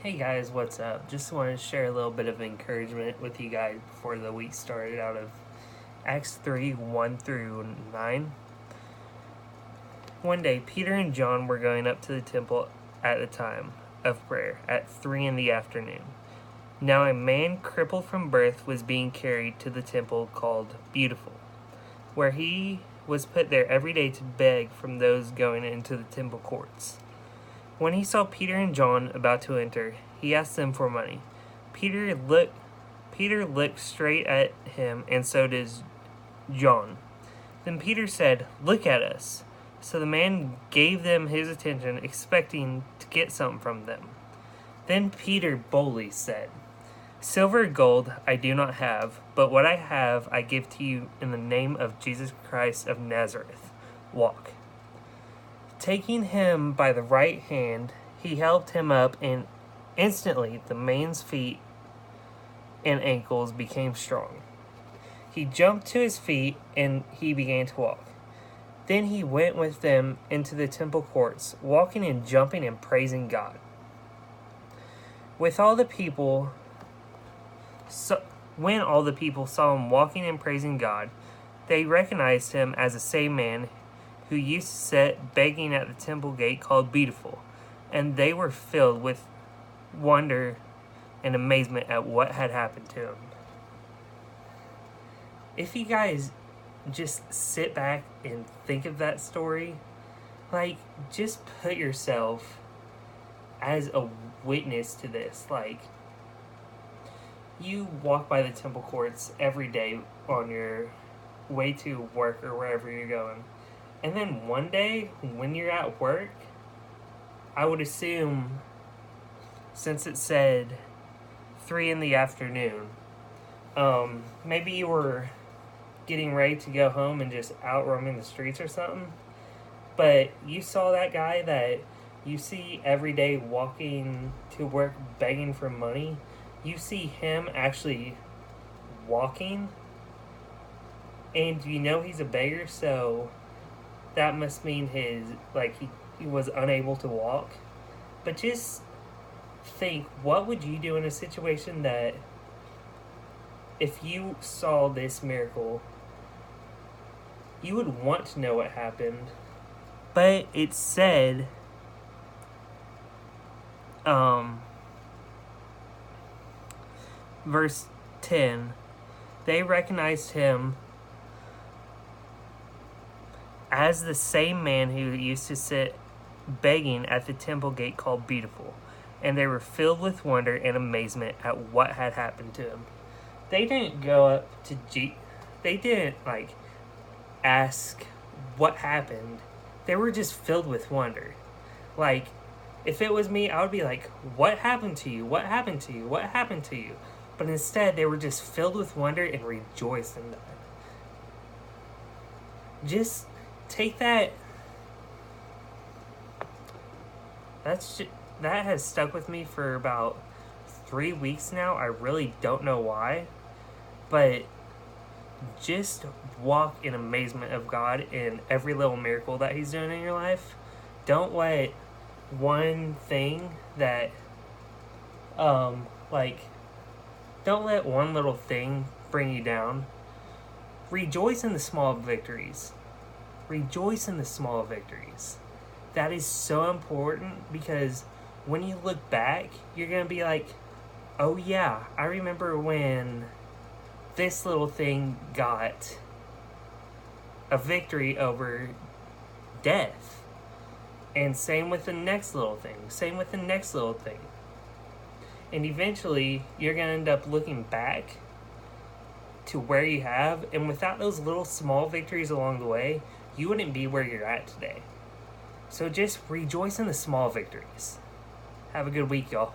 Hey guys, what's up? Just wanted to share a little bit of encouragement with you guys before the week started out of Acts 3 1 through 9. One day, Peter and John were going up to the temple at the time of prayer at 3 in the afternoon. Now, a man crippled from birth was being carried to the temple called Beautiful, where he was put there every day to beg from those going into the temple courts. When he saw Peter and John about to enter, he asked them for money. Peter looked straight at him, and so did John. Then Peter said, "Look at us." So the man gave them his attention, expecting to get something from them. Then Peter boldly said, "Silver and gold I do not have, but what I have I give to you in the name of Jesus Christ of Nazareth. Walk." Taking him by the right hand, he helped him up, and instantly the man's feet and ankles became strong. He jumped to his feet, and he began to walk. Then he went with them into the temple courts, walking and jumping and praising God. When all the people saw him walking and praising God, they recognized him as the same man who used to sit begging at the temple gate called Beautiful, and they were filled with wonder and amazement at what had happened to him. If you guys just sit back and think of that story, just put yourself as a witness to this. You walk by the temple courts every day on your way to work or wherever you're going. And then one day, when you're at work, I would assume, since it said 3 in the afternoon, maybe you were getting ready to go home and just out roaming the streets or something. But you saw that guy that you see every day walking to work begging for money. You see him actually walking, and you know he's a beggar, so that must mean he was unable to walk. But just think, what would you do in a situation that if you saw this miracle, you would want to know what happened. But it said, verse 10, they recognized him as the same man who used to sit begging at the temple gate called Beautiful, and they were filled with wonder and amazement at what had happened to him. They didn't go up to they didn't ask what happened. They were just filled with wonder. If it was me, I would be like, "What happened to you? What happened to you? What happened to you?" But instead, they were just filled with wonder and rejoiced in that. Just take that. That has stuck with me for about 3 weeks now. I really don't know why, but just walk in amazement of God in every little miracle that He's doing in your life. Don't let one thing that, don't let one little thing bring you down. Rejoice in the small victories. Rejoice in the small victories. That is so important, because when you look back, you're going to be like, "Oh yeah, I remember when this little thing got a victory over death." And same with the next little thing. Same with the next little thing. And eventually, you're going to end up looking back to where you have, and without those little small victories along the way, you wouldn't be where you're at today. So just rejoice in the small victories. Have a good week, y'all.